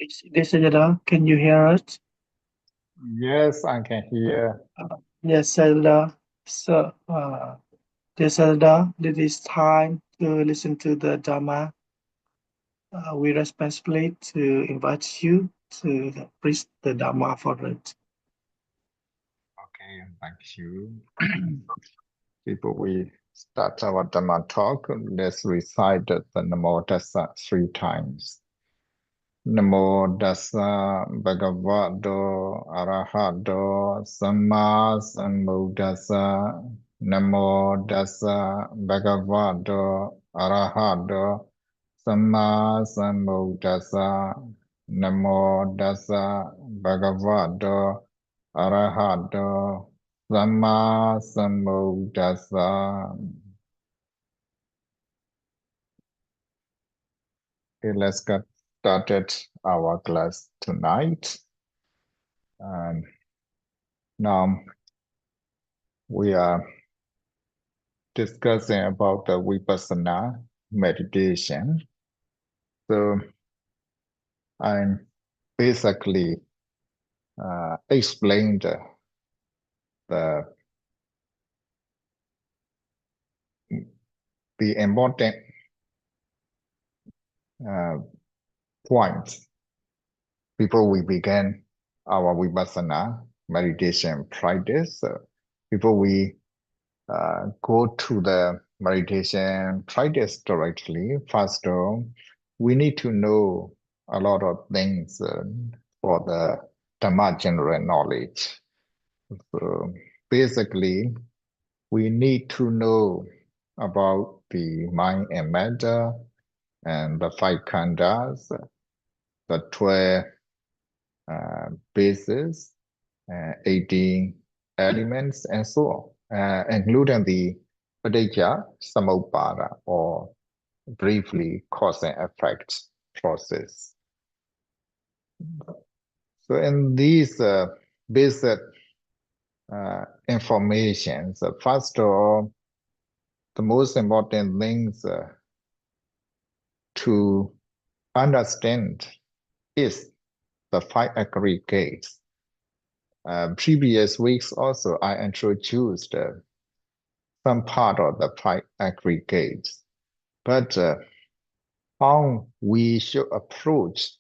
Sayadaw, can you hear us? Yes, I can hear. Yes, Sayadaw. So, Sayadaw, it is time to listen to the Dharma. We respectfully to invite you to preach the Dharma for it. Okay, thank you. Before we start our Dhamma talk, let's recite the Namo Tassa 3 times. Namo Tassa Bhagavato Arahato Samma Sambuddhassa. Namo Tassa Bhagavato Arahato Samma Sambuddhassa. Namo Tassa Bhagavato Arahato Samma Sambuddhassa. Okay, let's get started our class tonight. And now we are discussing about the Vipassanā meditation. So I basically explained the important points before we begin our Vipassana meditation practice. Before we go to the meditation practice directly, first of all, we need to know a lot of things for the Dhamma general knowledge. So basically, we need to know about the mind and matter and the 5 khandhas, the 12 bases, 18 elements, and so on, including the Paticca Samuppada, or briefly cause and effect process. So in these basic information, so first of all, the most important things to understand is the 5 aggregates. Previous weeks also I introduced some part of the 5 aggregates, but how we should approach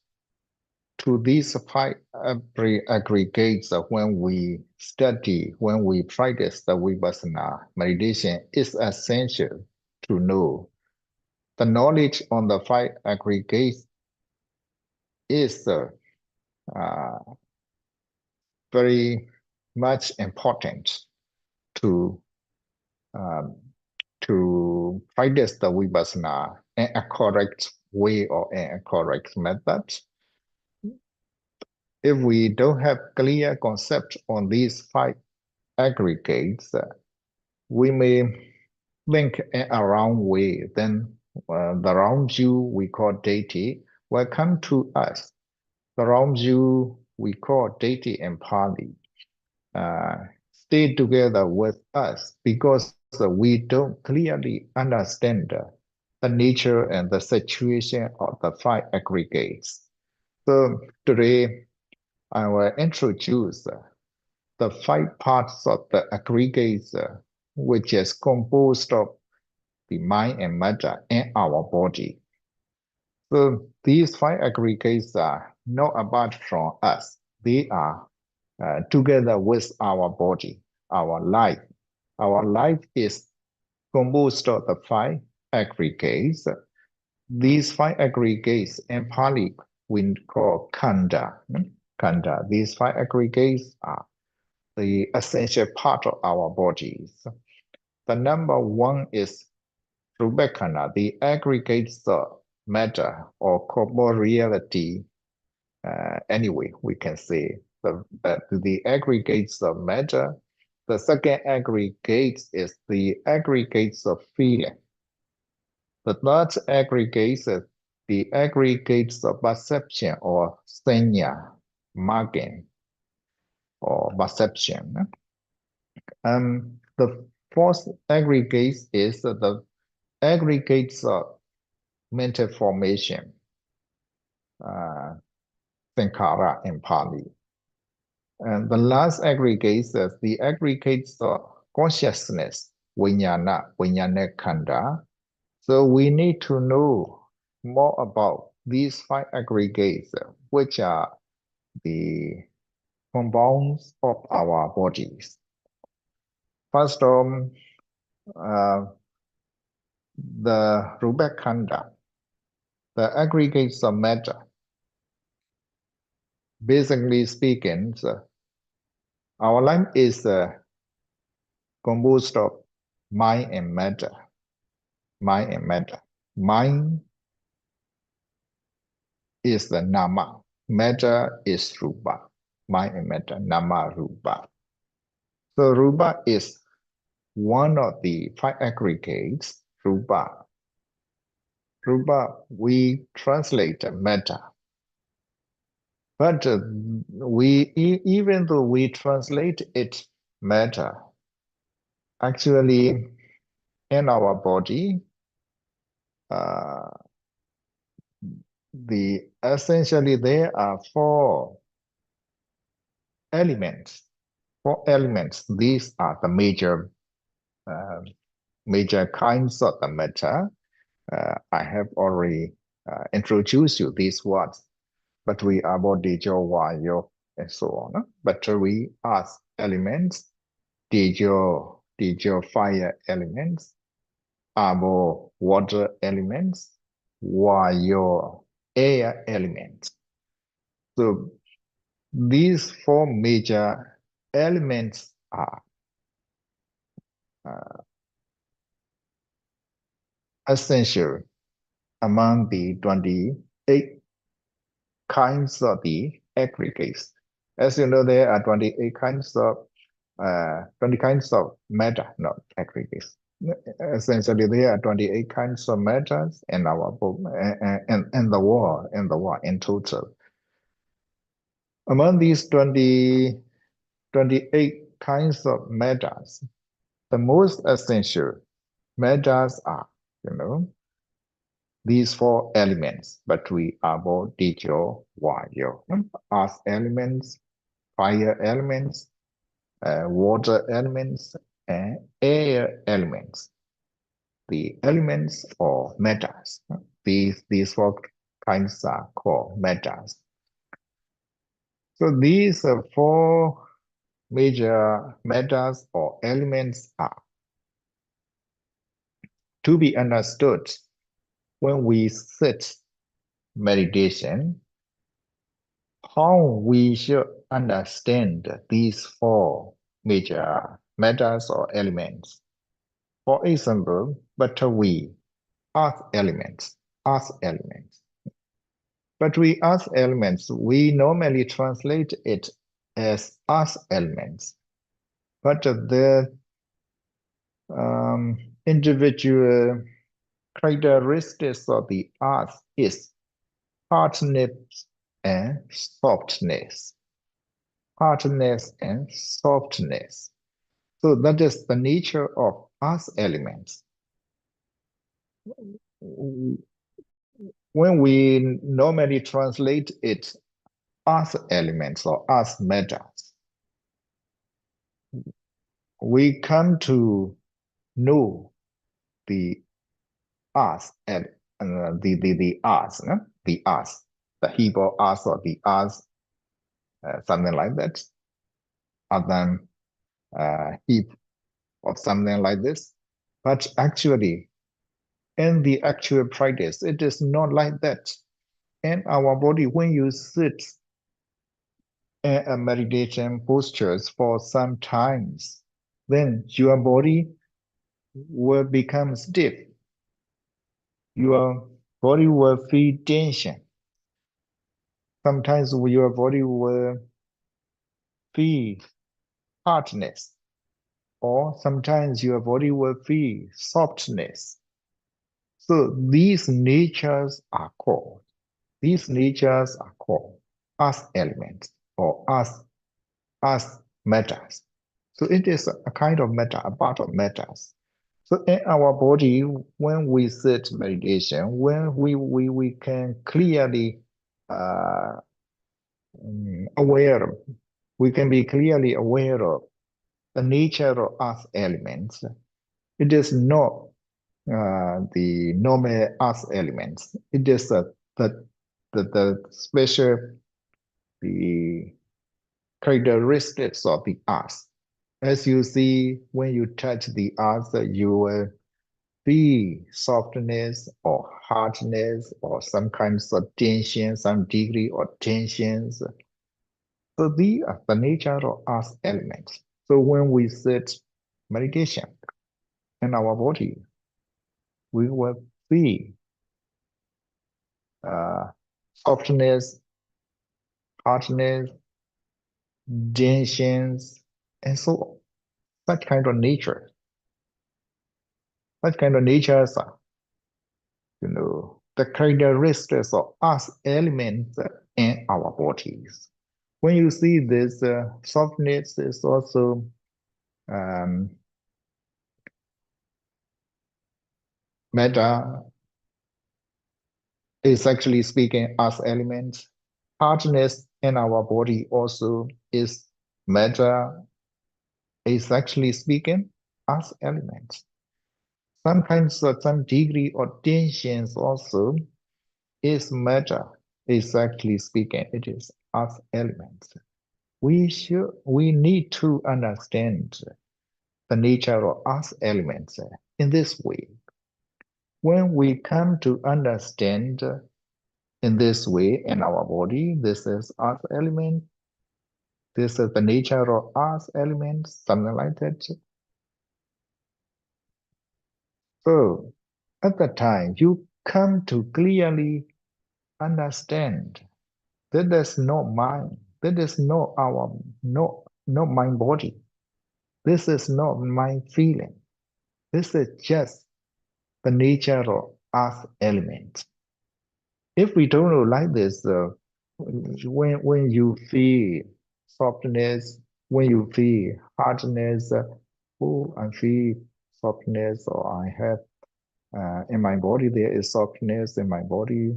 to these 5 aggregates when we study, when we practice the Vipassana meditation is essential to know. The knowledge on the 5 aggregates is very much important to um, to practice the Vipassana in a correct way or in a correct method. If we don't have clear concept on these 5 aggregates, we may think in a wrong way. Then the wrong view we call deity will come to us. The wrong view we call deity in Pali stay together with us because we don't clearly understand the nature and the situation of the 5 aggregates. So today I will introduce the 5 parts of the aggregates, which is composed of the mind and matter in our body. So these 5 aggregates are not apart from us. They are together with our body, our life. Our life is composed of the 5 aggregates. These 5 aggregates in Pali we call khandha. Khandha. These 5 aggregates are the essential part of our bodies. The number 1 is Rupakkhana, the aggregates of matter or corporeality. Anyway, we can say the aggregates of matter. The second aggregate is the aggregates of feeling. The third aggregate is the aggregates of perception or sanya, marking, or perception. The fourth aggregate is the aggregates of mental formation. Sankhara in Pali. And the last aggregates the aggregates of consciousness, Vijnana Khanda. So we need to know more about these 5 aggregates, which are the compounds of our bodies. First, the Rupa Khanda, the aggregates of matter. Basically speaking, our life is composed of mind and matter. Mind and matter. Mind is the nama. Matter is rupa. Mind and matter, nama, rupa. So rupa is one of the 5 aggregates, rupa. Rupa, we translate matter. But even though we translate it matter, actually in our body, essentially there are 4 elements. 4 elements. These are the major kinds of the matter. I have already introduced you these words, but we are Tejo, Vayu, and so on. But we ask elements, Tejo, fire elements, Abo, water elements, Vayu, air elements. So these 4 major elements are essential among the 28 kinds of the aggregates. As you know, there are 28 kinds of 20 kinds of matter, not aggregates. Essentially, there are 28 kinds of matters in our book and the world in total. Among these 28 kinds of matters, the most essential matters are, these 4 elements, but we are both Tejo, Vayu, earth elements, fire elements, water elements, and air elements. The elements or matters. These 4 kinds are called matters. So these 4 major matters or elements are to be understood when we sit meditation. How we should understand these 4 major matters or elements. For example, but we earth elements. But we earth elements, we normally translate it as earth elements. But the individual characteristics of the earth is hardness and softness. Hardness and softness. So that is the nature of earth elements. When we normally translate it earth elements or earth matters, we come to know the earth and the earth, no? The earth, the Hebrew earth or the earth, something like that, other heap or something like this. But actually, in the actual practice, it is not like that. In our body, when you sit in a meditation postures for some times, then your body will become stiff. Your body will feel tension. Sometimes your body will feel hardness, or sometimes your body will feel softness. So these natures are called earth elements or earth matters. So it is a kind of matter, a part of matters. So in our body, when we sit meditation, when we can clearly aware. We can be clearly aware of the nature of earth elements. It is not the normal earth elements. It is the special the characteristics of the earth. As you see, when you touch the earth, you will feel softness or hardness or some kinds of tension, some degree of tensions. So these are the nature of earth elements. So when we sit meditation in our body, we will feel uh, softness, hardness, tensions, and so on. Such kind of nature. Such kind of natures are, the characteristics of us elements in our bodies. When you see this softness is also um, matter is actually speaking as elements. Hardness in our body also is matter is actually speaking as elements. Sometimes some degree of tensions also is matter is actually speaking. It is as elements. We need to understand the nature of us elements in this way. When we come to understand in this way in our body, this is earth element, this is the nature of earth elements, something like that. So at the time you come to clearly understand that there's no mind, that is not our not my body. This is not my feeling. This is just the nature of earth elements. If we don't know like this, when you feel softness, when you feel hardness, oh, I feel softness, or I have in my body there is softness in my body,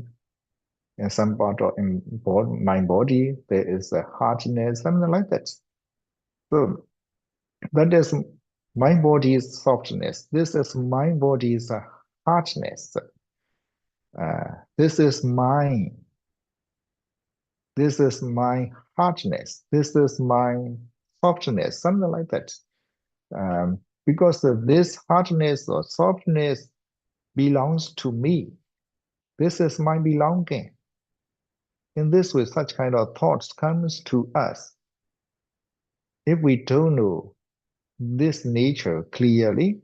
in some part of my body there is a hardness, something like that. So that is my body's softness. This is my body's hardness. This is mine. This is my hardness. This is my softness, something like that. Because this hardness or softness belongs to me. This is my belonging. In this way, such kind of thoughts comes to us. If we don't know this nature clearly,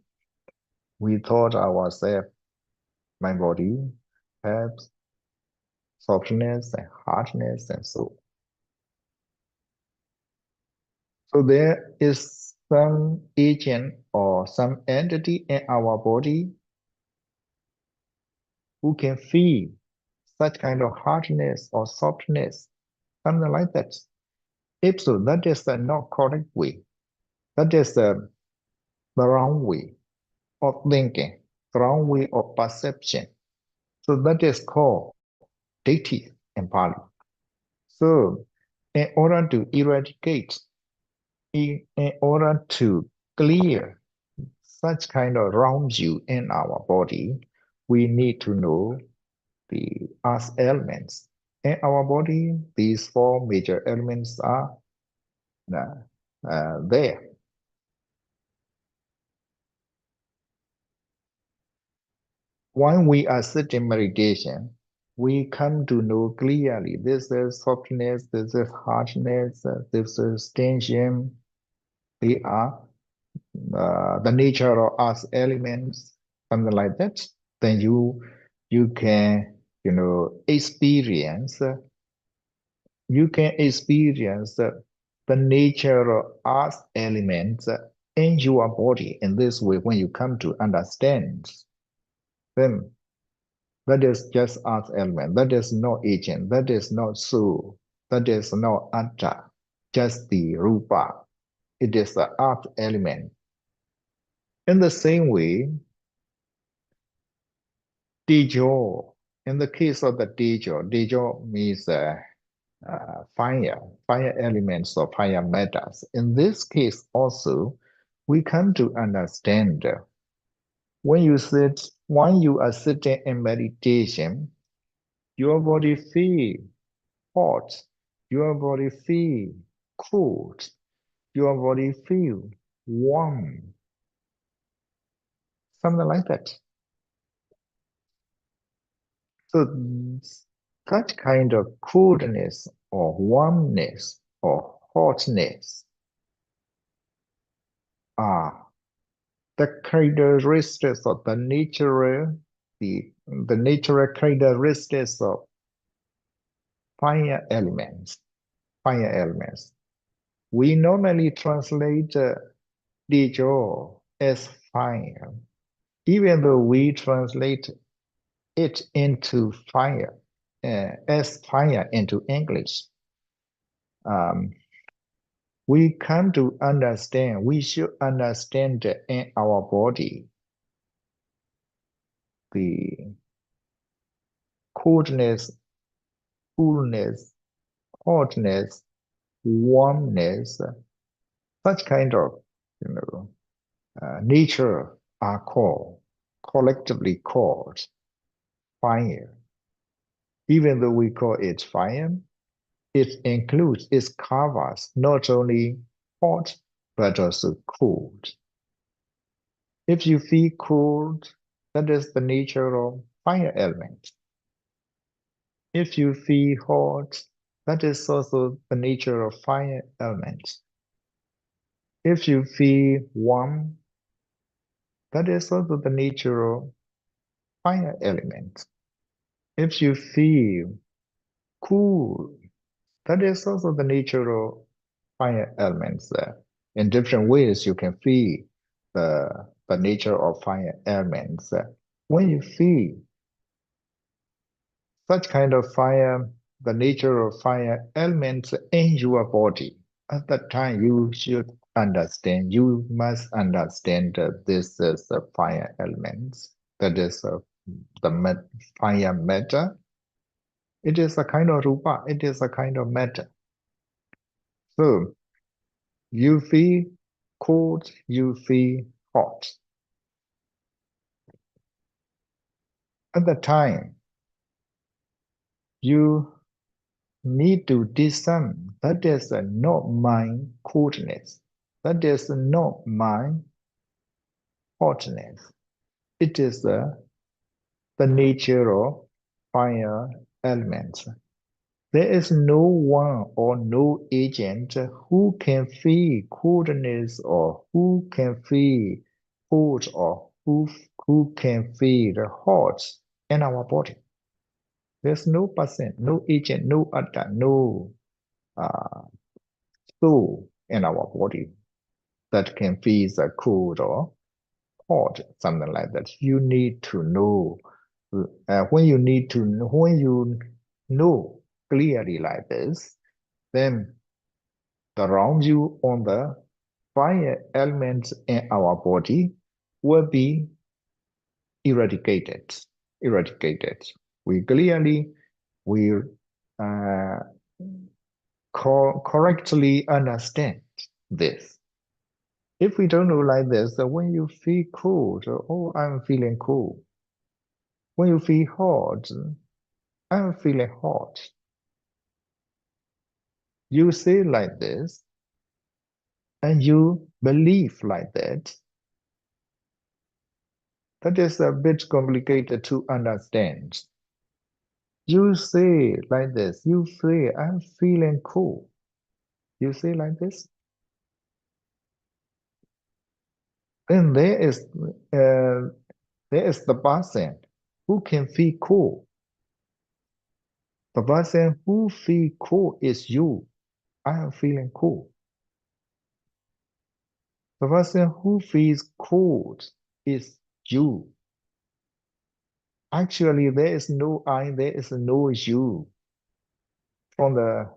we thought ourselves, my body has softness and hardness and so on. So there is some agent or some entity in our body who can feel such kind of hardness or softness, something like that. If so, that is the not correct way. That is the wrong way of thinking, the wrong way of perception. So that is called ditthi in Pali. So in order to eradicate, in order to clear such kind of wrong view in our body, we need to know the earth elements. In our body, these four major elements are there. When we are sitting meditation, we come to know clearly this is softness, this is hardness, this is tension. They are the nature of us elements, something like that. Then you can experience the nature of us elements in your body in this way. When you come to understand, then that is just earth element. That is not agent. That is not soul. That is not atta. Just the rupa. It is the earth element. In the same way, tejo. In the case of the tejo, tejo means fire elements or fire matters. In this case also, we come to understand when you are sitting in meditation, your body feel hot, your body feel cold, your body feel warm, something like that. So such kind of coolness or warmness or hotness are the characteristics of the natural characteristics of fire elements. Fire elements. We normally translate Tejo as fire, even though we translate it into fire as fire into English. We come to understand, we should understand in our body the coldness, coolness, hotness, warmness, such kind of, nature are collectively called fire. Even though we call it fire, it includes, it covers not only hot, but also cold. If you feel cold, that is the nature of fire element. If you feel hot, that is also the nature of fire element. If you feel warm, that is also the nature of fire element. If you feel cool, that is also the nature of fire elements there. In different ways, you can feel the nature of fire elements. When you feel such kind of fire, the nature of fire elements in your body, at that time you should understand, you must understand that this is the fire elements, that is the fire matter. It is a kind of rupa, it is a kind of matter. So you feel cold, you feel hot. At the time, you need to discern that is not my coldness, that is not my hotness. It is the nature of fire elements. There is no one or no agent who can feel coldness or who can feel cold or who can feel hot in our body. There's no person, no agent, no other, no soul in our body that can feel the cold or hot, something like that. You need to know. When you know clearly like this, then around you on the fire elements in our body will be eradicated. Eradicated. We clearly will correctly understand this. If we don't know like this, then when you feel cold, oh, I'm feeling cold. When you feel hot, I'm feeling hot. You say like this, and you believe like that. That is a bit complicated to understand. You say like this, you say, I'm feeling cool. You say like this. Then there is the person who can feel cool. The person who feel cool is you. I am feeling cool. The person who feels cold is you. Actually, there is no I, there is no you. From the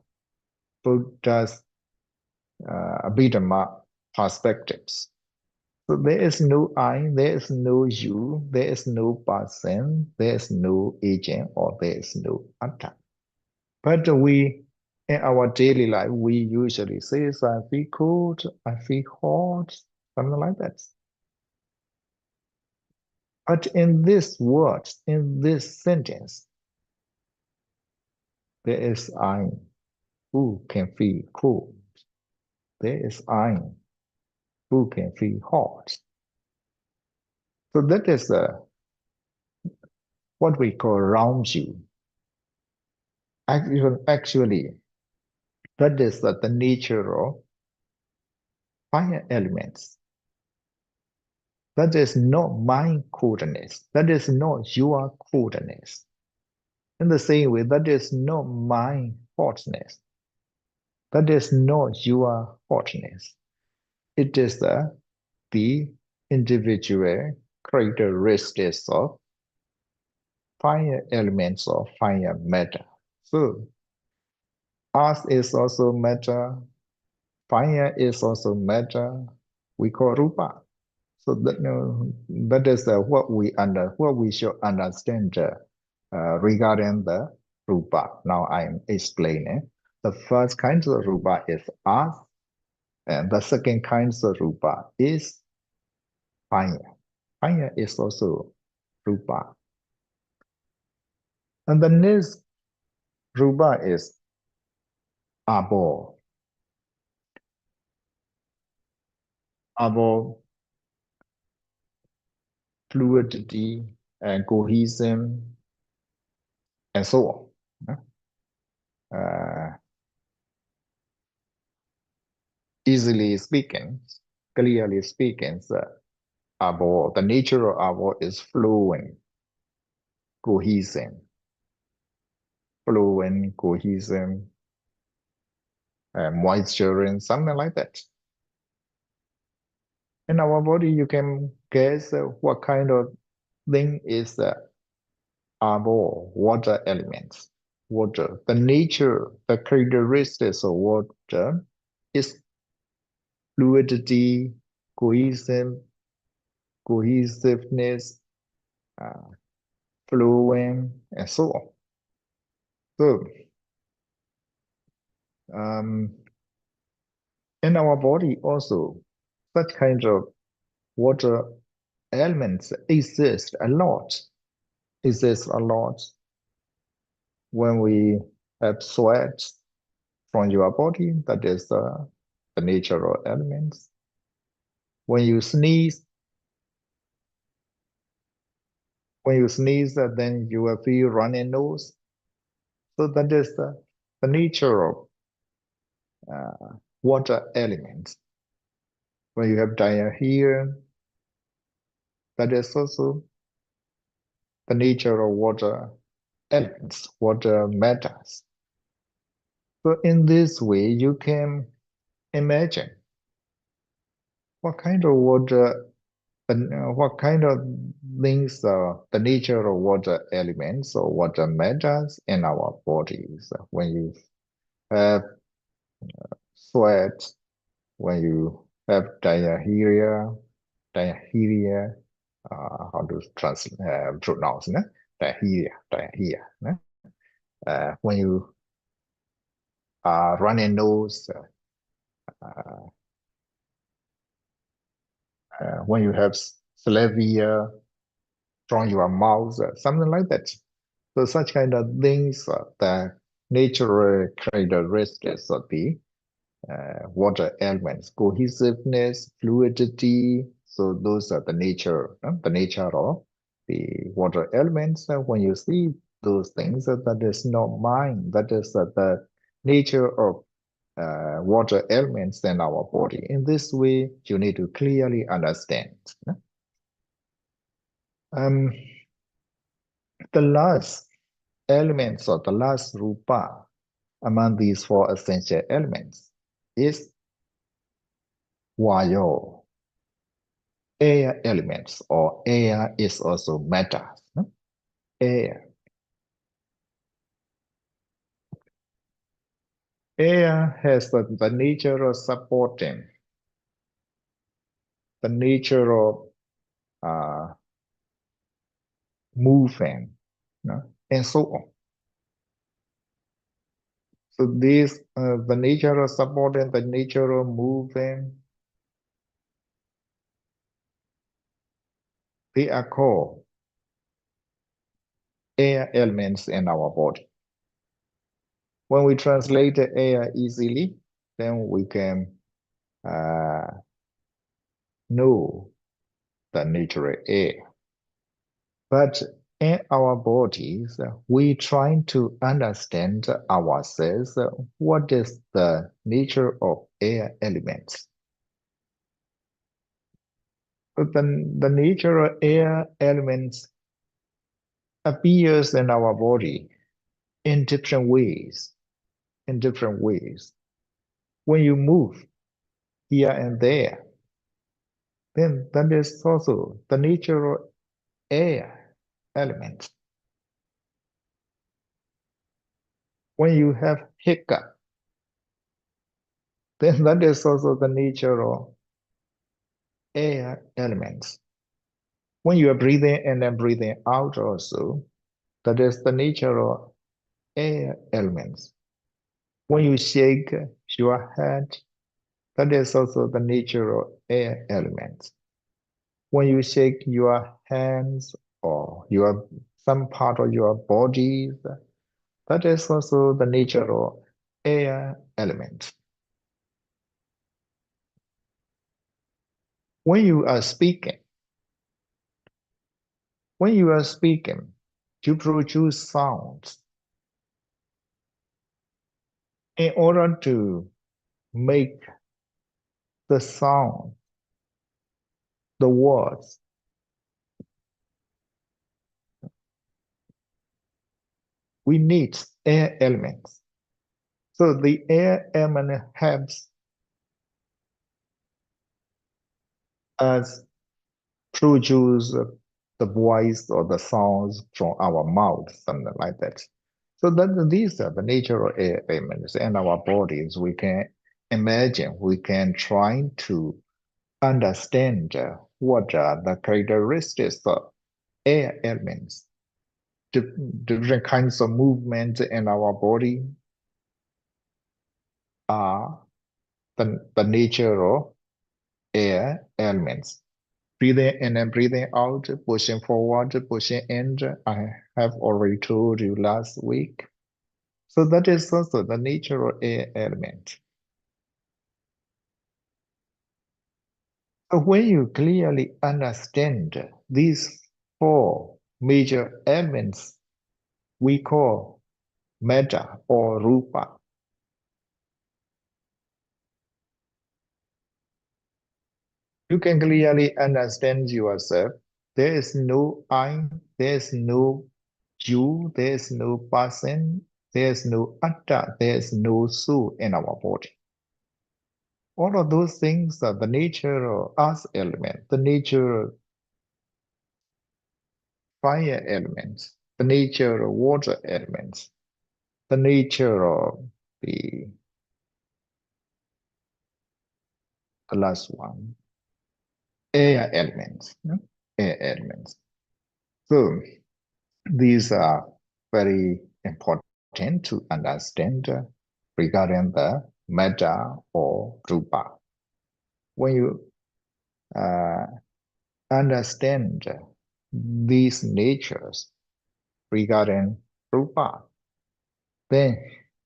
Buddha's Abhidhamma perspectives. So there is no I, there is no you, there is no person, there is no agent, or there is no atta. But we In our daily life, we usually say, I feel cold, I feel hot, something like that. But in this word, in this sentence, there is I who can feel cold. There is I who can feel hot. So that is what we call around you. Actually, that is the nature of fire elements. That is not my coldness. That is not your coldness. In the same way, that is not my hotness. That is not your hotness. It is the individual characteristics of fire elements of fire matter. So, earth is also matter, fire is also matter. We call rupa. So that is what we should understand regarding the rupa. Now I'm explaining. The first kind of rupa is earth, and the second kind of rupa is fire. Fire is also rupa. And the next rupa is abo. Abo, fluidity, and cohesion, and so on. Easily speaking, clearly speaking, the nature of abo is flowing, cohesion, moisture, and something like that. In our body, you can guess what kind of thing is the abo, water elements. Water, the nature, the characteristics of water is fluidity, cohesion, cohesiveness, uh, flowing, and so on. So, in our body also, such kinds of water elements exist a lot. Exist a lot when we have sweat from your body, that is the nature of elements. When you sneeze, then you will feel runny nose. So that is the nature of water elements. When you have diarrhea, that is also the nature of water elements, water matters. So in this way, you can imagine what kind of water, what kind of things, the nature of water elements or water matters in our bodies. When you have sweat, when you have diarrhea, how to pronounce, né? Diarrhea. Né? When you are running nose, when you have saliva from your mouth, something like that. So such kind of things, the natural characteristics of the water elements, cohesiveness, fluidity. So those are the nature of the water elements. When you see those things, that is not mine. That is the nature of water elements in our body. In this way, you need to clearly understand. The last elements or the last rupa among these four essential elements is vayo, air elements, or air is also matter. Air. Air has the nature of supporting, the nature of moving, and so on. So these, the nature of support and the nature of moving, they are called air elements in our body. When we translate the air easily, then we can know the natural air. But in our bodies, we try to understand ourselves. What is the nature of air elements? But the nature of air elements appears in our body in different ways. In different ways. When you move here and there, then that is also the nature of air elements. When you have hiccup, then that is also the nature of air elements. When you are breathing and then breathing out also, that is the nature of air elements. When you shake your head, that is also the nature of air elements. When you shake your hands or some part of your body, that is also the nature of air elements. When you are speaking, you produce sounds. In order to make the sound, the words, we need air elements. So the air element helps us produce the voice or the sounds from our mouth, something like that. So that these are the natural air elements in our bodies. We can imagine, we can try to understand what are the characteristics of air elements. Different kinds of movement in our body are the nature of air elements. Breathing in and breathing out, pushing forward, pushing in. I have already told you last week. So that is also the nature of air element. So when you clearly understand these four major elements, we call metta or rupa. You can clearly understand yourself. There is no I, there is no you, there is no person, there is no atta, there is no soul in our body. All of those things are the nature of earth element, the nature of fire elements, the nature of water elements, the nature of the last one, air elements. Air elements. So these are very important to understand regarding the metta or rupa. When you understand these natures regarding rupa, then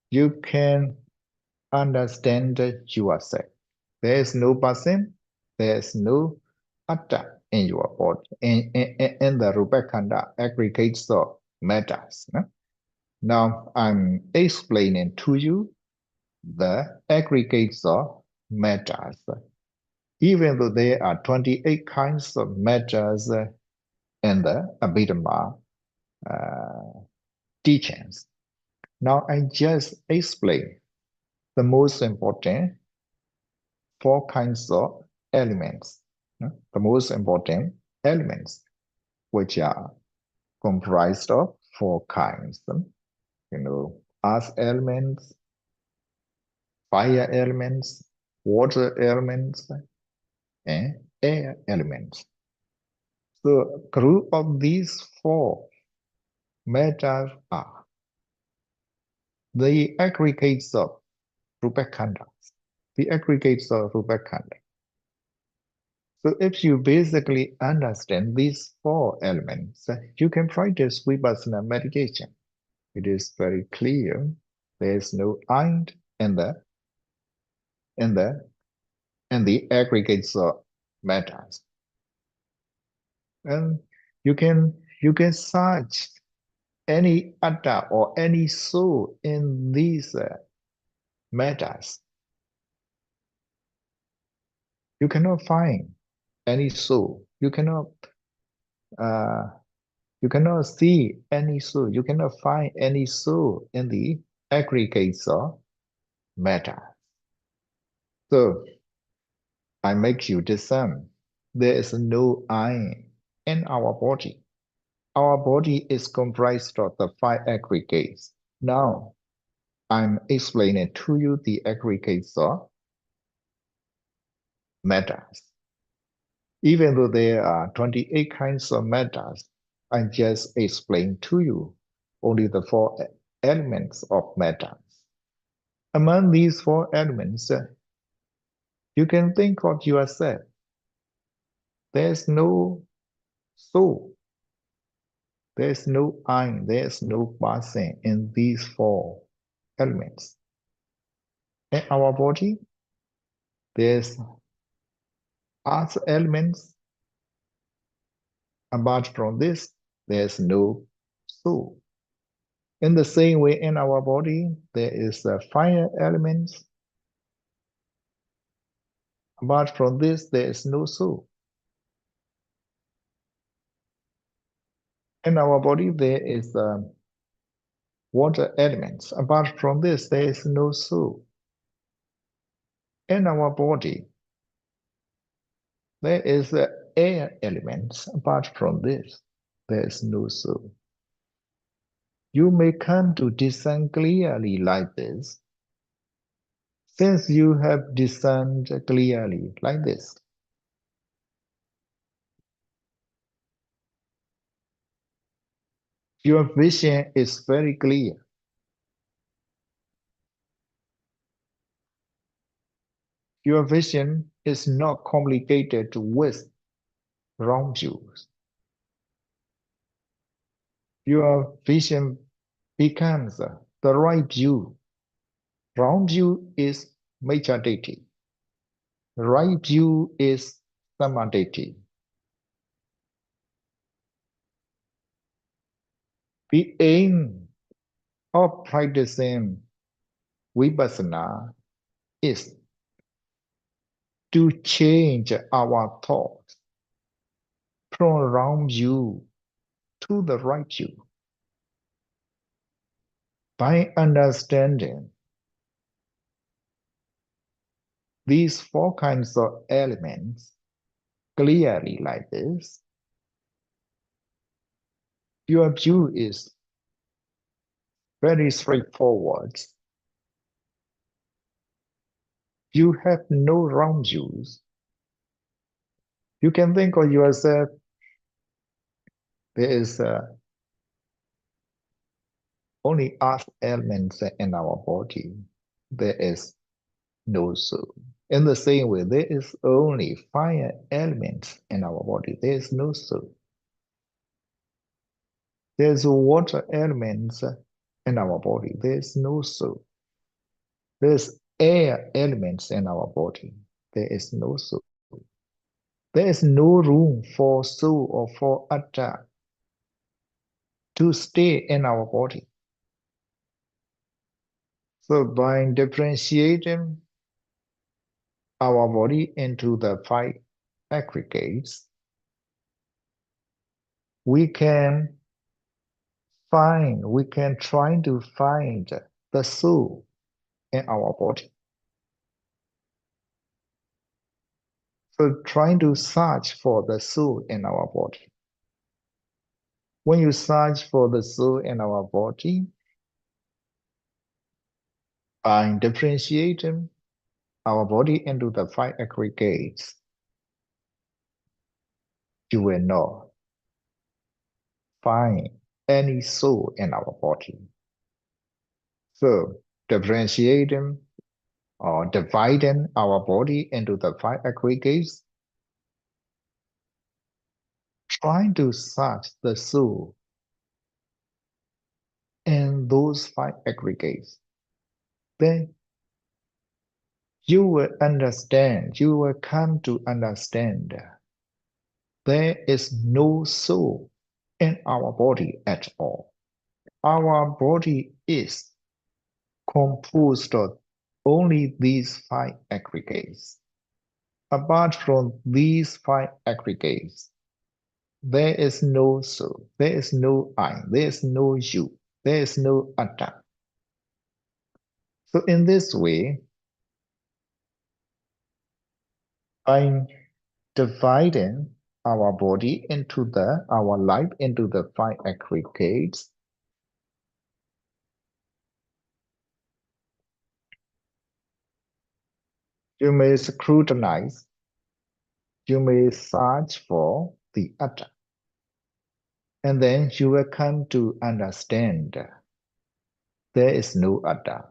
you can understand yourself. There is no person, there is no atta in your body. In the rupa khanda aggregates of matters. No? Now I'm explaining to you the aggregates of matters. Even though there are 28 kinds of matters in the Abhidhamma teachings. Now I just explain the most important four kinds of elements. The most important elements, which are comprised of four kinds. Earth elements, fire elements, water elements, and air elements. So group of these four matters are the aggregates of Rupakhandas, the aggregates of Rupakhanda. So if you basically understand these four elements, you can practice Vipassana meditation. It is very clear. There is no I in the aggregates of matters. And you can search any atta or any soul in these matters. You cannot find any soul. You cannot see any soul. You cannot find any soul in the aggregates of matter. So I make you discern. There is no I in our body. Our body is comprised of the five aggregates. Now, I'm explaining to you the aggregates of matters. Even though there are 28 kinds of matters, I just explained to you only the four elements of matters. Among these four elements, you can think of yourself. There's no soul. There's no I, there's no person in these four elements. In our body, there's other elements. Apart from this, there's no soul. In the same way, in our body, there is a fire element. Apart from this, there is no soul. In our body, there is water elements. Apart from this, there is no soul. In our body, there is air elements. Apart from this, there is no soul. You may come to discern clearly like this. Since you have discerned clearly like this, your vision is very clear. Your vision is not complicated with wrong views. Your vision becomes the right view. Wrong view is Maichadeti. Right view is Samadeti. The aim of practicing Vipassana is to change our thoughts from wrong view to the right view. By understanding these four kinds of elements clearly like this, your view is very straightforward. You have no wrong views. You can think of yourself, there is only earth elements in our body. There is no soul. In the same way, there is only fire elements in our body. There is no soul. There's water elements in our body. There is no soul. There's air elements in our body. There is no soul. There is no room for soul or for atta to stay in our body. So by differentiating our body into the five aggregates, we can try to find the soul in our body. So trying to search for the soul in our body. When you search for the soul in our body, by differentiating our body into the five aggregates, you will not find any soul in our body. So differentiating or dividing our body into the five aggregates, trying to search the soul in those five aggregates, then you will understand, you will come to understand there is no soul in our body at all. Our body is composed of only these five aggregates. Apart from these five aggregates, there is no soul, there is no I, there is no you, there is no atta. So in this way, by dividing our body into our life into the five aggregates, you may scrutinize, you may search for the atta, and then you will come to understand there is no atta.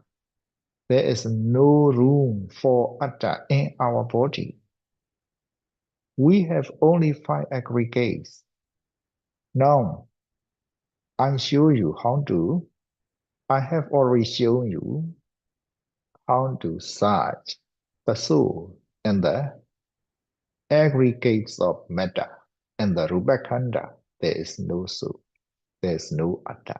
There is no room for atta in our body. We have only five aggregates. Now, I have already shown you how to search the soul and the aggregates of matter and the Rupakanda. There is no soul, there is no atta,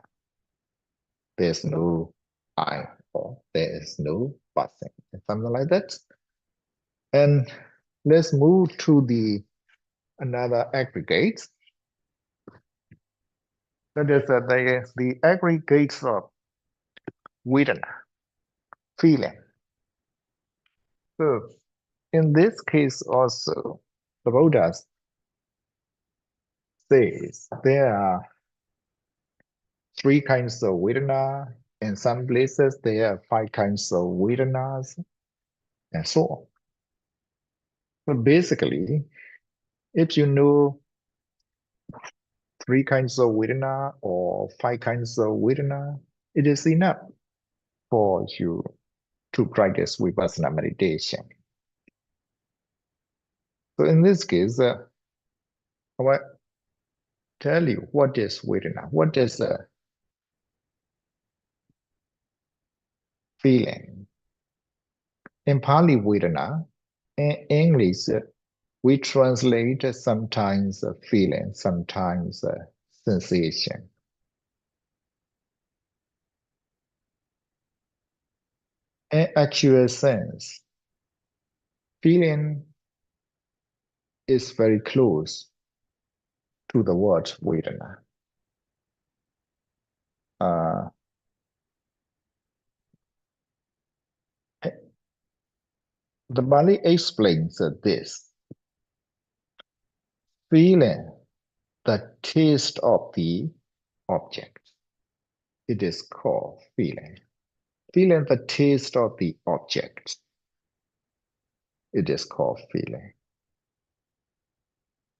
there is no I, or there is no passing, something like that. And let's move to the another aggregate. That is the aggregates of Vedana, feeling. So in this case also, the Buddha says there are three kinds of Vedana. In some places, there are five kinds of Vedanas, and so on. But basically, if you know three kinds of Vedana or five kinds of Vedana, it is enough for you to practice Vipassana meditation. So in this case, I will tell you what is Vedana, what is feeling. In Pali Vedana, in English, we translate sometimes feeling, sometimes sensation. In actual sense, feeling is very close to the word Vedana. The Bali explains this. Feeling the taste of the object. It is called feeling. Feeling the taste of the object. It is called feeling.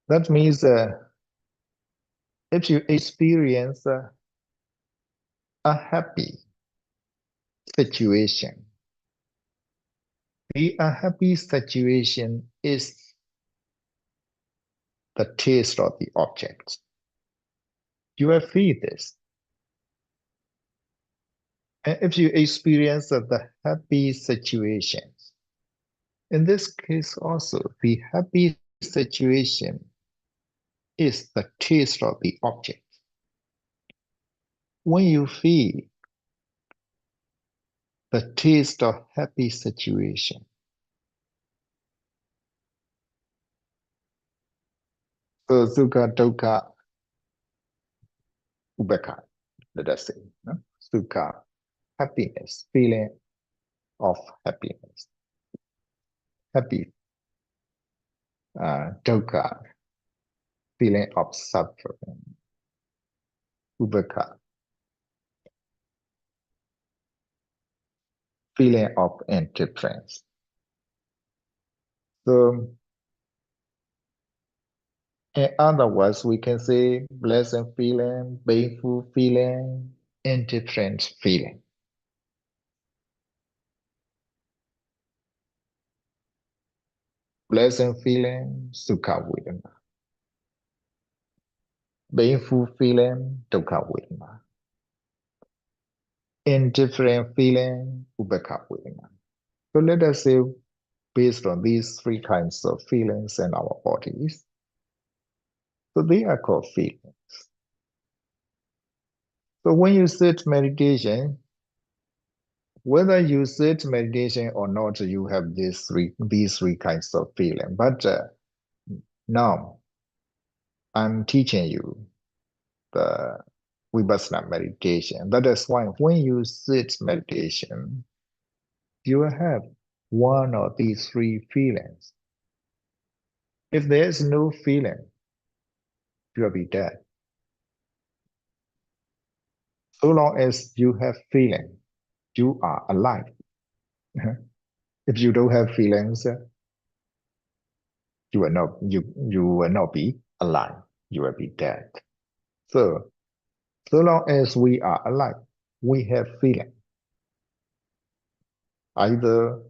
That means if you experience a happy situation, the unhappy situation is the taste of the object. You will feel this. And if you experience the happy situations, in this case also, the happy situation is the taste of the object. When you feel the taste of happy situation, so sukha, dukkha, upekkha, let us say, no? Sukha, happiness, feeling of happiness, happy, dukkha, feeling of suffering, upekkha, feeling of indifference. So, in other words, we can say pleasant feeling, painful feeling, indifferent feeling. pleasant feeling, Sukha Vedana. Painful feeling, Dukkha Vedana. Indifferent feeling, Upekkha Vedana. So let us say, based on these three kinds of feelings in our bodies, so they are called feelings. So when you sit meditation, whether you sit meditation or not, you have these three kinds of feeling. But now I'm teaching you the Vipassana meditation. That is why when you sit meditation, you will have one of these three feelings. If there is no feeling, you will be dead. So long as you have feeling, you are alive. If you don't have feelings, you will not be alive. You will be dead. So long as we are alive, we have feeling. Either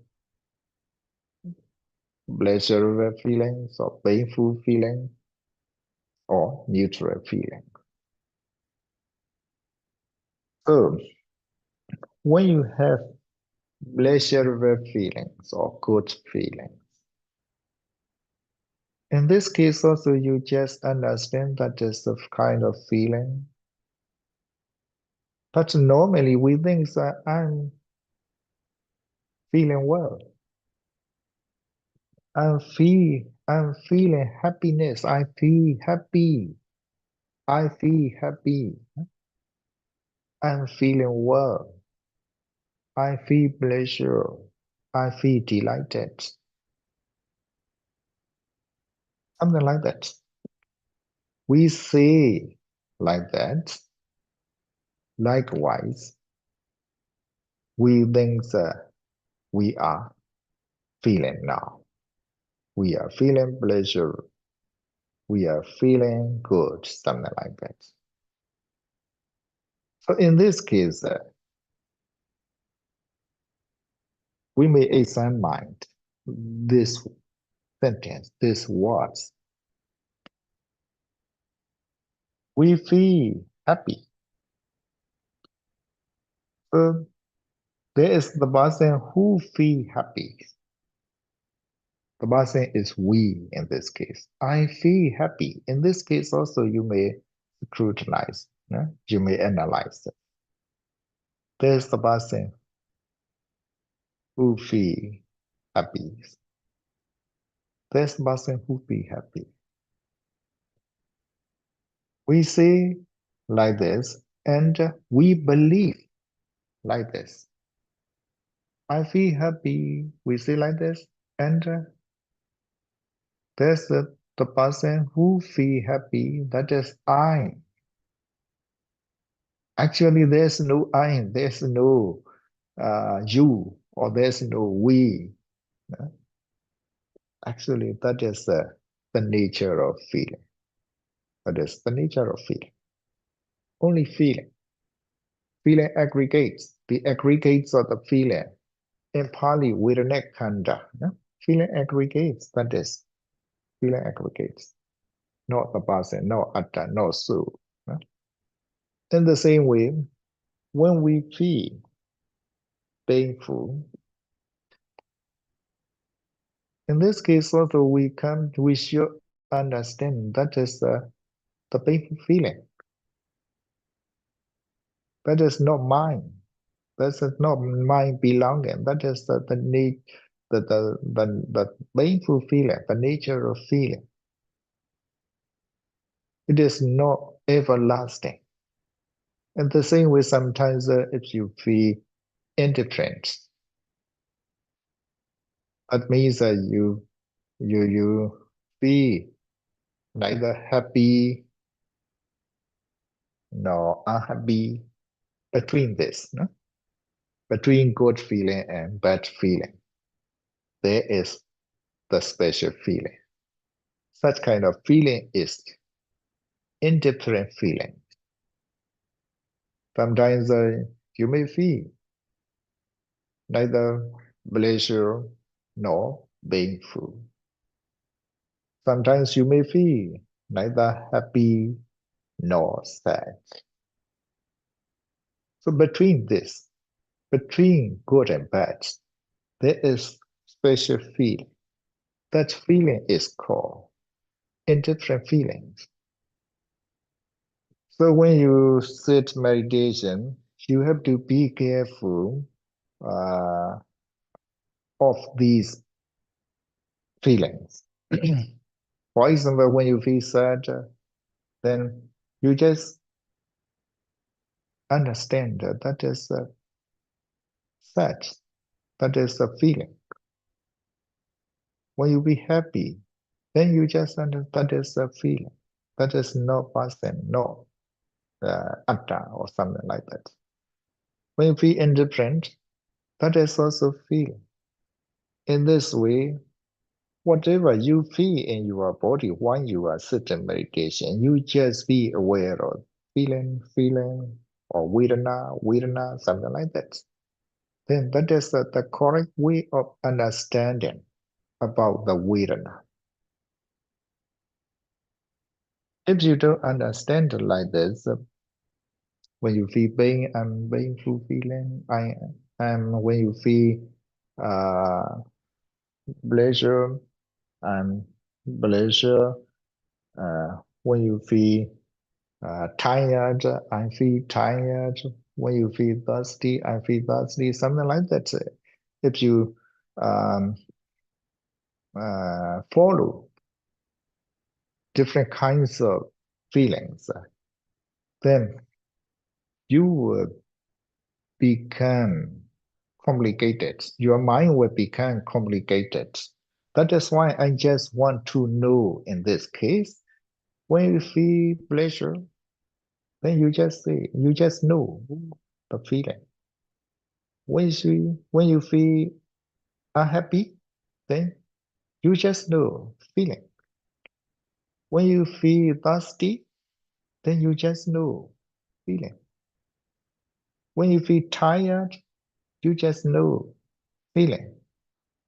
pleasurable feelings or painful feeling or neutral feeling. So when you have pleasurable feelings or good feelings, in this case also you just understand that is a kind of feeling. But normally we think that I'm feeling well. I'm feeling happiness. I feel happy. I feel happy. I'm feeling well. I feel pleasure. I feel delighted. Something like that. We say like that. Likewise, we think that we are feeling now. We are feeling pleasure. We are feeling good. Something like that. So in this case, we may examine this sentence, these words. We feel happy. So there is the person who feel happy. The person is we in this case. I feel happy. In this case also you may scrutinize. You may analyze it. There's the person who feel happy. There's the person who feel happy. We say like this and we believe like this. I feel happy. We say like this and there's the person who feel happy. That is I. Actually, there's no I. There's no you or there's no we. Actually, that is the nature of feeling. That is the nature of feeling. Only feeling. Feeling aggregates. The aggregates of the feeling. In Pali, Vedana Khanda. Feeling aggregates. That is feeling aggregates. Not the person, not atta, not soul. In the same way, when we feel painful, in this case also we should understand that is the painful feeling. That is not mine. That is not mine belonging. That is the painful feeling, the nature of feeling. It is not everlasting. In the same way, sometimes if you feel indifferent, that means that you feel neither happy nor unhappy between this, no? Between good feeling and bad feeling. There is the special feeling. Such kind of feeling is indifferent feeling. Sometimes you may feel neither pleasure nor painful. Sometimes you may feel neither happy nor sad. So between this, between good and bad, there is special feeling. That feeling is called indifferent feelings. So when you sit meditation, you have to be careful uh, of these feelings. For example, when you feel sad, then you just understand that that is sad, that is a feeling. When you be happy, then you just understand that is a feeling. That is no person, no atta or something like that. When you feel indifferent, that is also feeling. In this way, whatever you feel in your body while you are sitting meditation, you just be aware of feeling, or vedana, something like that. Then that is the correct way of understanding about the vedana. If you don't understand it like this, when you feel pain, I'm painful feeling. I am when you feel uh, pleasure, I'm pleasure. When you feel tired, I feel tired. When you feel thirsty, I feel thirsty. Something like that. If you um, follow different kinds of feelings, then you will become complicated. Your mind will become complicated. That is why I just want to know in this case, when you feel pleasure, then you just say, you just know the feeling. When you feel unhappy, then you just know feeling. When you feel thirsty, then you just know feeling. When you feel tired, you just know feeling.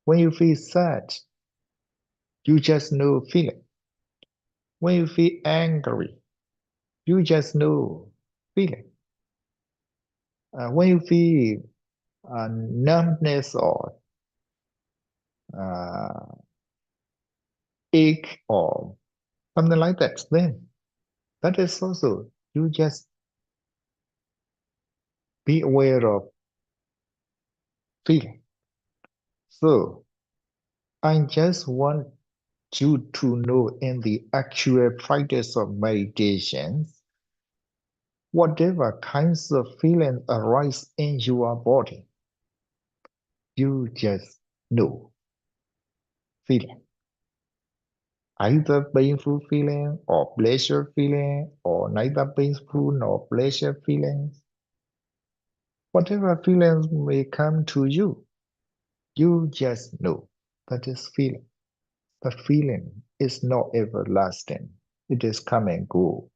When you feel sad, you just know feeling. When you feel angry, you just know feeling. When you feel numbness or uh, ache or something like that, then that is also, you just be aware of feeling. So I just want you to know in the actual practice of meditations, whatever kinds of feelings arise in your body, you just know feeling. Either painful feeling or pleasure feeling, or neither painful nor pleasure feelings. Whatever feelings may come to you, you just know that is feeling. But feeling is not everlasting. It is come and go.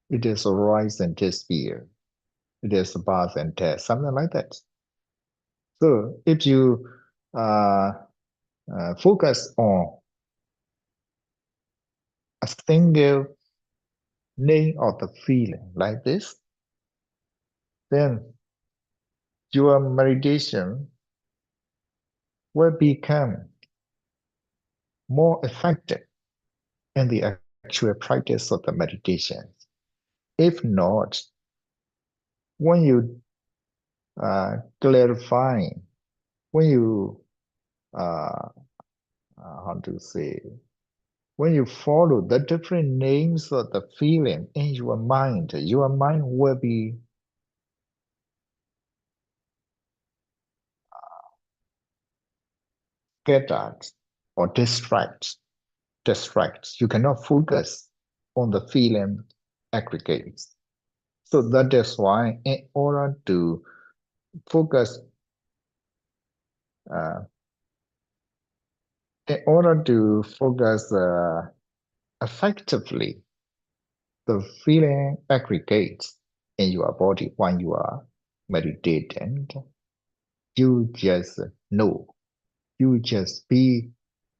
It is arise and disappear. It is birth and death, something like that. So if you uh, focus on a single name of the feeling like this, then your meditation will become more effective in the actual practice of the meditation. If not, when you clarify, when you how to say, when you follow the different names of the feeling in your mind will be scattered or distract. You cannot focus on the feeling aggregates. So that is why in order to focus, uh, effectively, the feeling aggregates in your body when you are meditating. You just know, you just be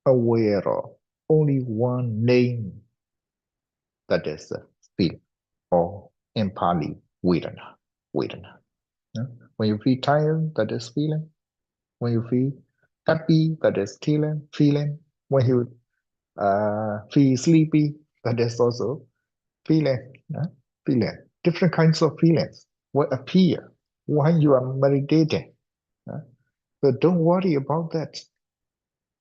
aware of only one name, that is feeling, or in Pali, Vedana. Vedana. When you feel tired, that is feeling. When you feel happy, that is feeling. When you feel sleepy, that is also feeling. Feeling. Different kinds of feelings will appear when you are meditating. So don't worry about that.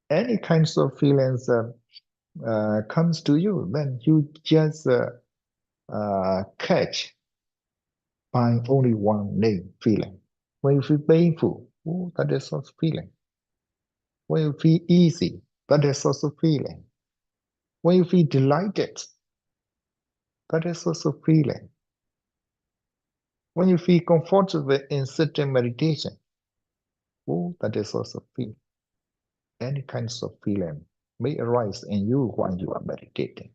Any kinds of feelings comes to you, then you just catch by only one name, feeling. When you feel painful, oh, that is also feeling. When you feel easy, that is also feeling. When you feel delighted, that is also feeling. When you feel comfortable in sitting meditation, oh, that is also feeling. Any kinds of feeling may arise in you when you are meditating.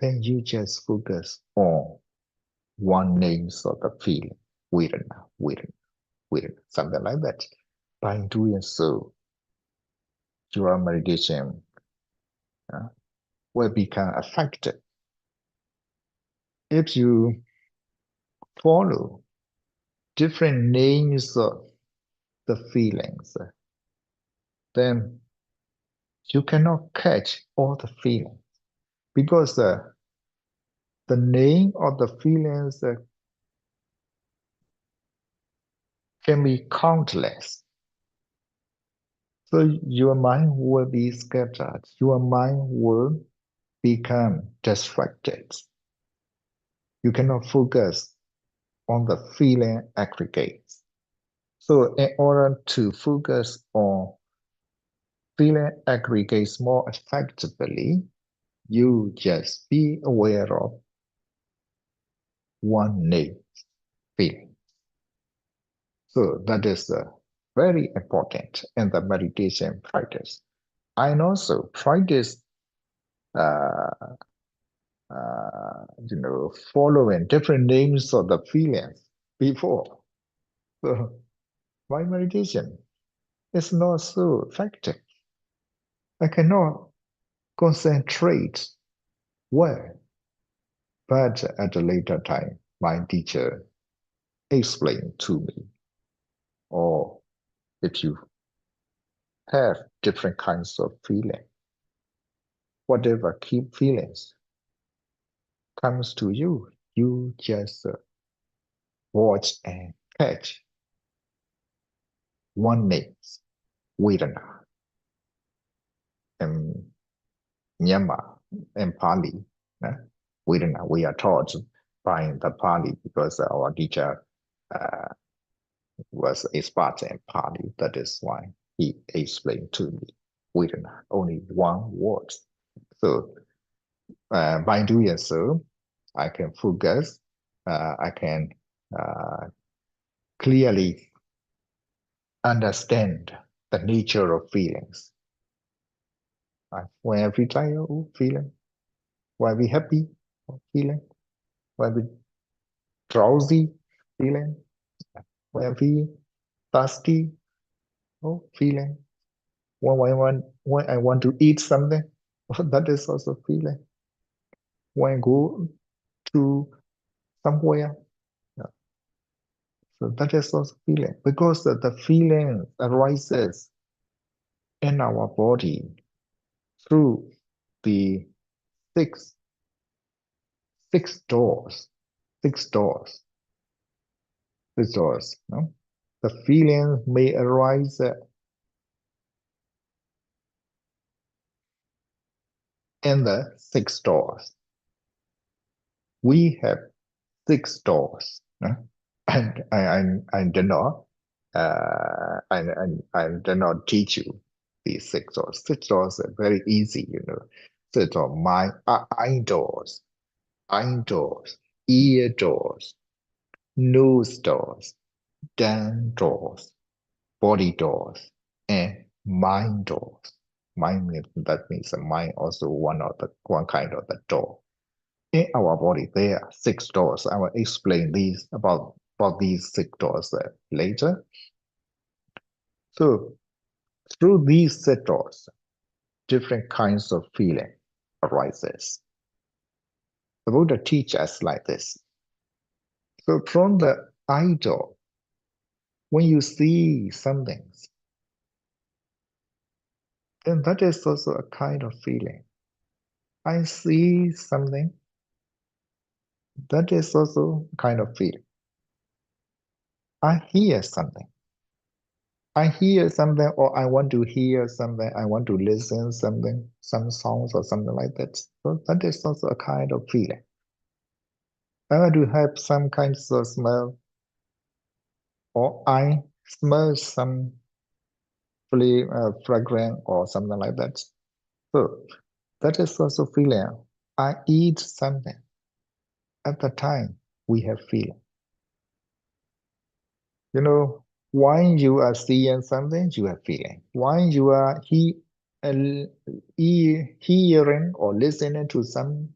Then you just focus on one name of the feeling, Vedana, Vedana, Vedana, something like that. By doing so, your meditation will become effective. If you follow different names of the feelings, then you cannot catch all the feelings because the name of the feelings can be countless. So your mind will be scattered. Your mind will become distracted. You cannot focus on the feeling aggregates. So in order to focus on feeling aggregates more effectively, you just be aware of one name, feeling. So that is very important in the meditation practice. I also practice, following different names of the feelings before. So my meditation is not so effective. I cannot concentrate well. But at a later time, my teacher explained to me, or if you have different kinds of feeling, whatever keep feelings comes to you, you just watch and catch one name, Vedana. In Myanmar, in Pali, Vedana, we are taught by the Pali because our teacher uh, was expert in Pali. That is why he explained to me Vedana, only one word. So by doing so, I can focus, I can clearly understand the nature of feelings. When we tired, oh, feeling. When we happy, oh, feeling. When we drowsy, feeling. When we thirsty, oh, feeling. When I want to eat something, oh, that is also feeling. When I go to somewhere, yeah, so that is also feeling. Because the feeling arises in our body through the six six doors, six doors, six doors. No? The feeling may arise in the six doors. We have six doors. No? And I did not I did not teach you these six doors. Six doors are very easy, Six doors, eye doors, ear doors, nose doors, dan doors, body doors, and mind doors. That means the mind also one kind of the door. In our body, there are six doors. I will explain these about these six doors later. So through these six doors, different kinds of feeling arises. The Buddha teaches us like this. So from the idol, when you see something, then that is also a kind of feeling. I see something, that is also a kind of feeling. I hear something. I hear something, or I want to hear something, I want to listen something, some songs or something like that. So that is also a kind of feeling. I want to have some kinds of smell, or I smell some fragrance or something like that. So that is also feeling. I eat something. At the time, we have feeling. When you are seeing something, you have feeling. When you are uh, hearing or listening to some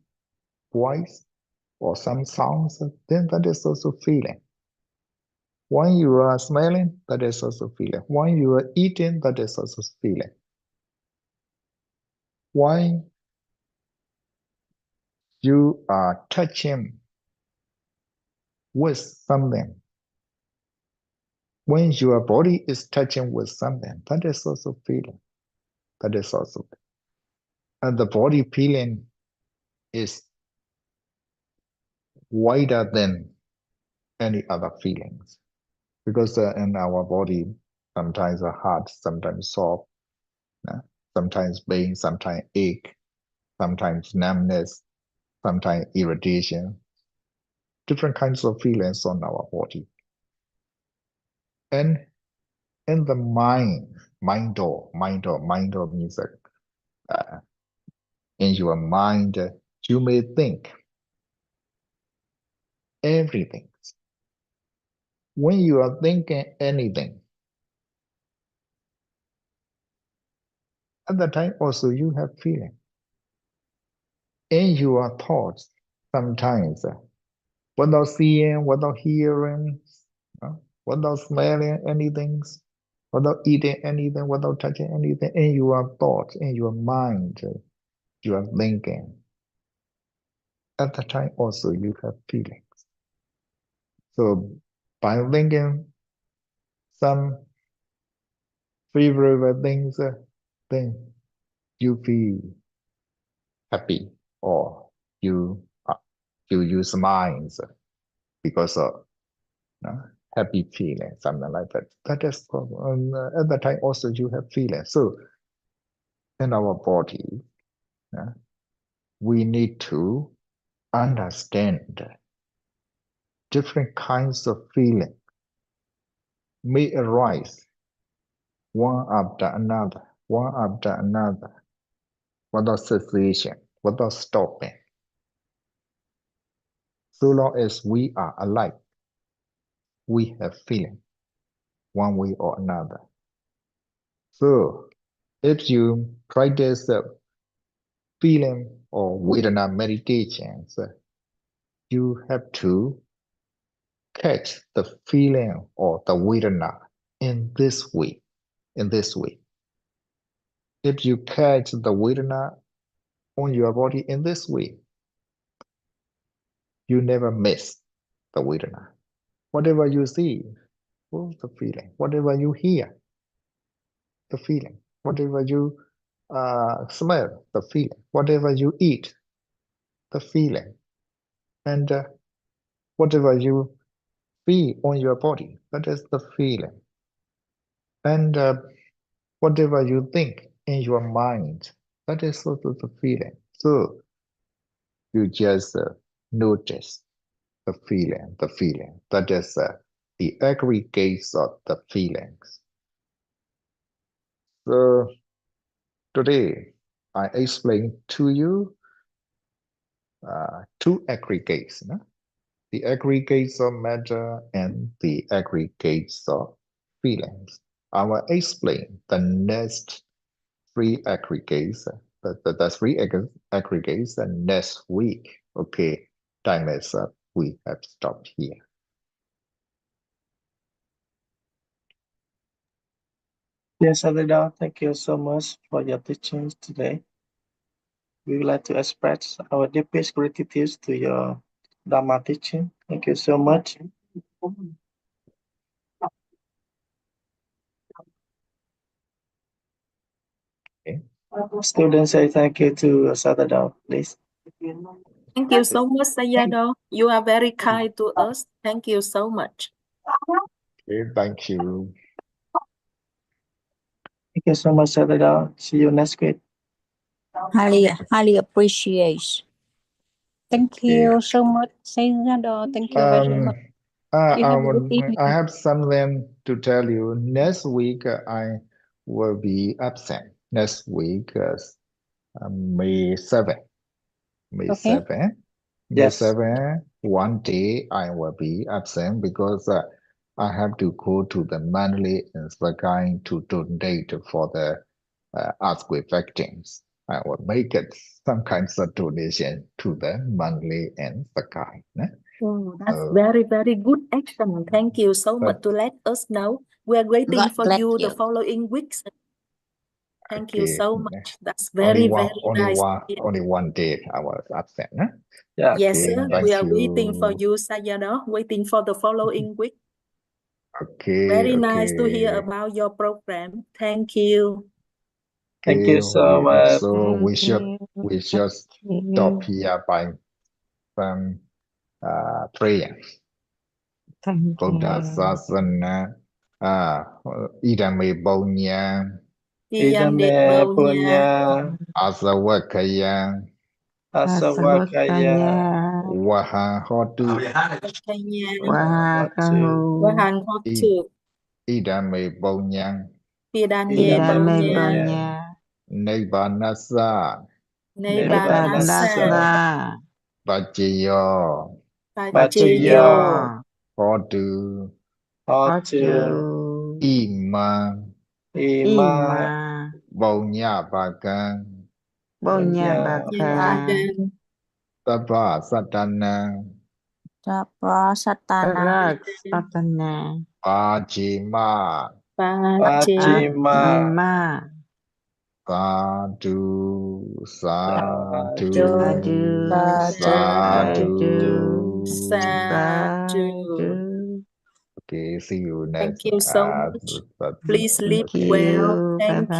voice or some sounds, then that is also feeling. When you are smelling, that is also feeling. When you are eating, that is also feeling. When you are touching with something, when your body is touching with something, that is also feeling. That is also, and the body feeling is wider than any other feelings, because in our body, sometimes hard, sometimes soft, sometimes pain, sometimes ache, sometimes numbness, sometimes irritation, different kinds of feelings on our body. And in the mind door means that in your mind, you may think everything. When you are thinking anything, at the time also you have feeling. In your thoughts, sometimes without seeing, without hearing, uh, without smelling anything, without eating anything, without touching anything, in your thoughts, in your mind, you are thinking. At the time also you have feelings. So by thinking some favorable things, then you feel happy, or you you use minds because of happy feeling, something like that. That is at the time also you have feeling. So in our body, we need to understand different kinds of feeling may arise one after another, without cessation, without stopping. So long as we are alive, we have feeling one way or another. So if you practice feeling or Vedana meditations, you have to catch the feeling or the Vedana in this way. If you catch the Vedana on your body in this way, you never miss the Vedana. Whatever you see, the feeling. Whatever you hear, the feeling. Whatever you smell, the feeling. Whatever you eat, the feeling. And whatever you feel on your body, that is the feeling. And whatever you think in your mind, that is also the feeling. So you just notice the feeling. That is the aggregates of the feelings. So today I explain to you two aggregates, the aggregates of matter and the aggregates of feelings. I will explain the next three aggregates, the three aggregates next week. Okay, time is up. We have stopped here. Yes, Sayadaw, thank you so much for your teachings today. We would like to express our deepest gratitude to your Dharma teaching. Thank you so much. Okay. Students say thank you to Sayadaw, please. Thank you so much, Sayadaw. You are very kind to us. Thank you so much. Okay, thank you. Thank you so much, Sayadaw. See you next week. Highly appreciate. Thank you so much, Sayadaw. Thank you very much. You have a good evening. I have something to tell you. Next week, I will be absent. Next week, May 7th. May Okay. 7th. May Yes. 7th, one day I will be absent because I have to go to the monthly in Sakai to donate for the earthquake victims. I will make it some kinds of donation to the monthly in Sakai. Oh, that's very, very good action. Thank you so much to let us know. We are waiting God for bless you the you. following weeks. Thank you Okay. so much. That's very, very nice. Only one day I was absent. Yeah. Yes, Okay, sir. thank We are waiting for you. you, Sayadaw. Waiting for the following week. Okay, Very nice to hear okay. about your program. Thank you. Thank you so much. So we should stop here by some prayer. Buddha Sasana Idame Bonya Idame Idame Bonya punya Asawakaya asawakaya Waha Hotu Wakanya wahatu Wahan Hotu Idame Bonya Pidanye idame Bonya punya Nibanasa Nebanasa Bajiyo Pacheyo bachiyo Hotu hotu Ima ima Bonya Bagan punya Bagan Tapa Satana Satana. Pajima pachima Sadhu Sadhu Sadhu Sadhu. Okay, see you Thank next you so much. Please sleep okay. well. Thank you.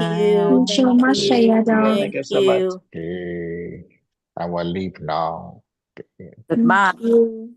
Thank you so much, Sayadaw. Thank Thank you so much. you. Okay, I will leave now. Okay. Goodbye. Thank you.